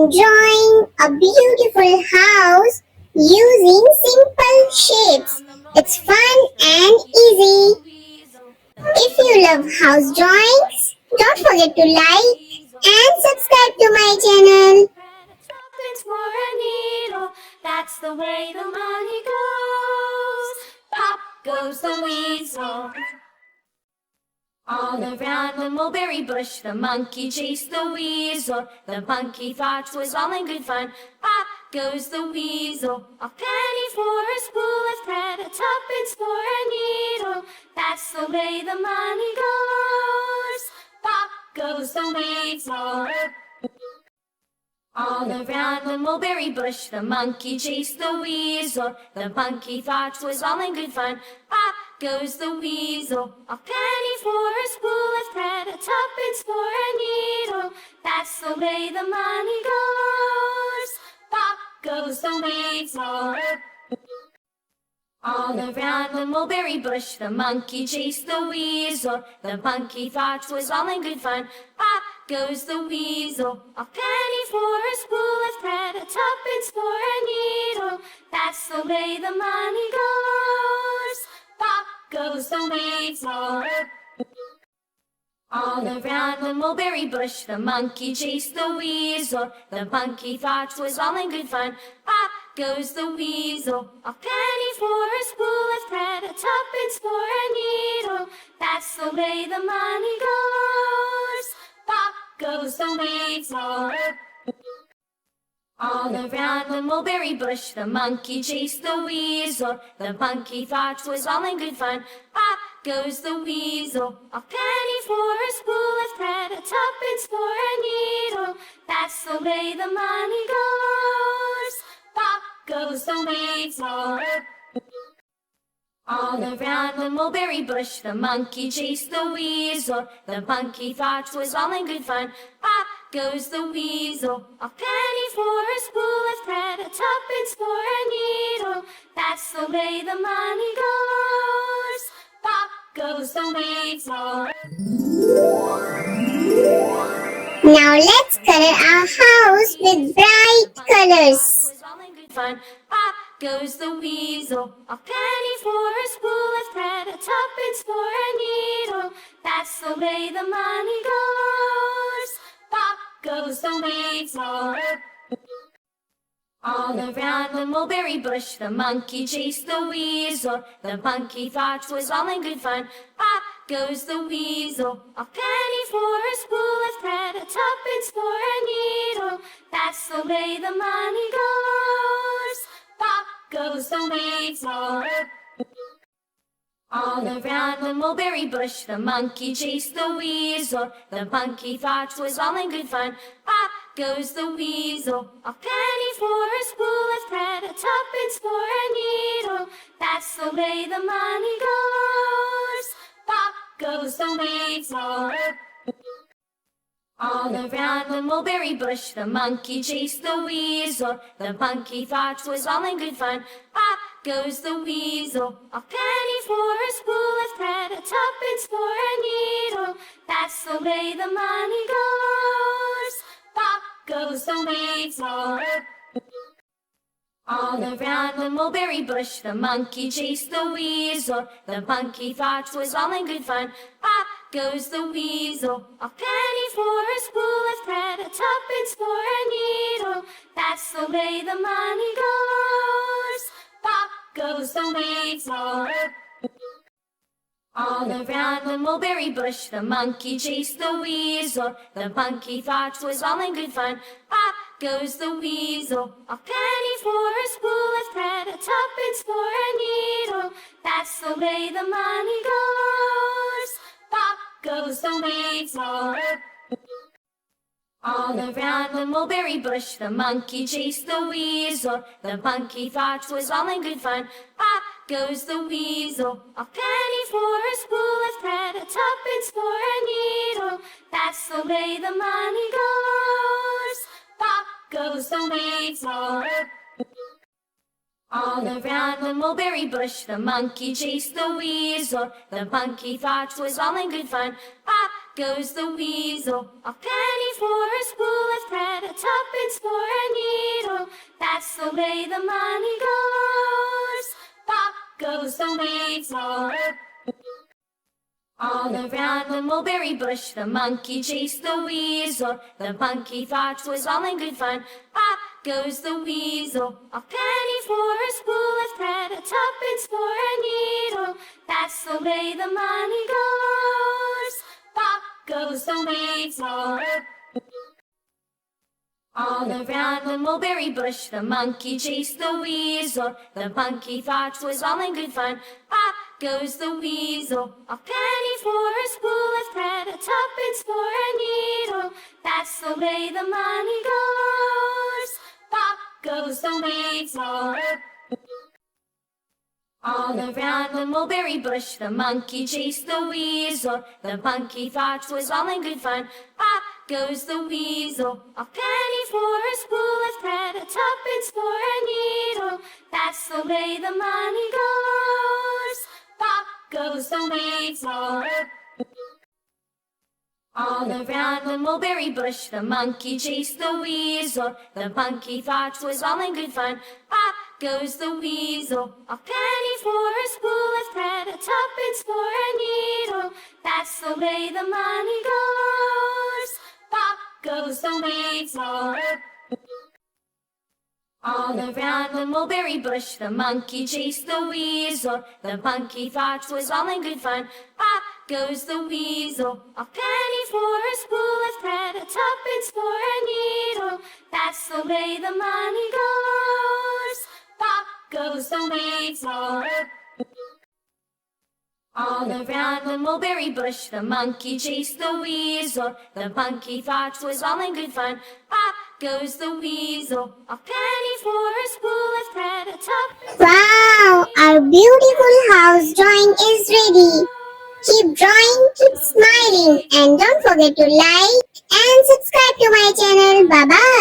drawing a beautiful house using simple shapes. It's fun and easy. If you love house drawings, don't forget to like and subscribe to my channel. For a needle, that's the way the money goes. Pop goes the weasel. All around the mulberry bush, the monkey chased the weasel. The monkey thought 'twas all in good fun. Pop goes the weasel. A penny for a spool of thread, a tuppence for a needle. That's the way the money goes. Pop goes the weasel. All around the mulberry bush, the monkey chased the weasel. The monkey thought 'twas all in good fun. Pop goes the weasel. A penny for a spool of thread, a tuppence for a needle. That's the way the money goes. Pop goes the weasel. All around the mulberry bush, the monkey chased the weasel. The monkey thought 'twas all in good fun. Pop goes the weasel. A penny for a spool of thread, a tuppence for a needle. That's the way the money goes. Pop goes the weasel. All around the mulberry bush, the monkey chased the weasel. The monkey thought 'twas all in good fun. Pop goes the weasel. A penny for a spool of thread, a tuppence for a needle. That's the way the money goes. Pop goes the weasel. All around the mulberry bush, the monkey chased the weasel. The monkey thought 'twas all in good fun. Pop goes the weasel. A penny for a spool of thread, a tuppence for a needle. That's the way the money goes. Pop goes the weasel. All around the mulberry bush, the monkey chased the weasel. The monkey thought 'twas all in good fun. Pop goes the weasel. A penny for a spool of thread, a tuppence for a needle. That's the way the money goes. Pop goes the weasel. Now let's color our house with bright colors. Fun. Pop goes the weasel. A penny for a spool of thread, a tuppence for a needle. That's the way the money goes. Pop goes the weasel. All around the mulberry bush, the monkey chased the weasel. The monkey thought 'twas all in good fun. Pop goes the weasel. A penny for a spool of thread, a tuppence for a needle. That's the way the money goes. Pop goes the weasel. All around the mulberry bush, the monkey chased the weasel. The monkey thought 'twas all in good fun. Pop goes the weasel. A penny for a spool of thread, a tuppence for a needle. That's the way the money goes. Pop goes the weasel. All around the mulberry bush, the monkey chased the weasel. The monkey thought 'twas all in good fun. Pop goes the weasel. A penny for a spool of thread, a tuppence for a needle. That's the way the money goes. Pop goes the weasel. All around the mulberry bush, the monkey chased the weasel. The monkey thought 'twas all in good fun. Pop goes the weasel. A penny for a spool of thread, a tuppence for a needle. That's the way the money goes. Pop goes the weasel. All around the mulberry bush, the monkey chased the weasel. The monkey thought 'twas all in good fun. Pop goes the weasel. A penny for a spool of thread, a tuppence for a needle. That's the way the money goes. Pop goes the weasel. All around the mulberry bush, the monkey chased the weasel. The monkey thought 'twas all in good fun. Pop goes the weasel. A penny for a spool of thread, a tuppence for a needle. That's the way the money goes. Pop goes the weasel. All around the mulberry bush, the monkey chased the weasel. The monkey thought 'twas all in good fun. Pop goes the weasel. A penny for a spool of thread, a tuppence for a needle. That's the way the money goes. Pop goes the weasel. All around the mulberry bush, the monkey chased the weasel. The monkey thought 'twas all in good fun. Pop goes the weasel. A penny for a spool of thread, a tuppence for a needle. That's the way the money goes. Pop goes the weasel. All around the mulberry bush, the monkey chased the weasel. The monkey thought 'twas all in good fun. Pop goes the weasel. A penny for a spool of thread, a tuppence for a needle. That's the way the money goes. Pop goes the weasel. All around the mulberry bush, the monkey chased the weasel. The monkey thought 'twas all in good fun. Pop goes the weasel. A penny for a spool of thread, a tuppence for a needle. That's the way the money goes. Pop goes the weasel. All around the mulberry bush, the monkey chased the weasel. The monkey thought 'twas all in good fun. Pop goes the weasel. A penny for a spool of thread, a tuppence for a needle. That's the way the money goes. Pop goes the weasel. All around the mulberry bush, the monkey chased the weasel. The monkey thought 'twas all in good fun. Pop goes the weasel. A penny for a spool of thread, a tuppence for a needle. That's the way the money goes. Pop goes the weasel. All around the mulberry bush, the monkey chased the weasel. The monkey thought 'twas all in good fun. Pop goes the weasel. A penny for a spool of thread, a tuppence. Wow, our beautiful house drawing is ready. Keep drawing, keep smiling, and don't forget to like and subscribe to my channel. Bye bye.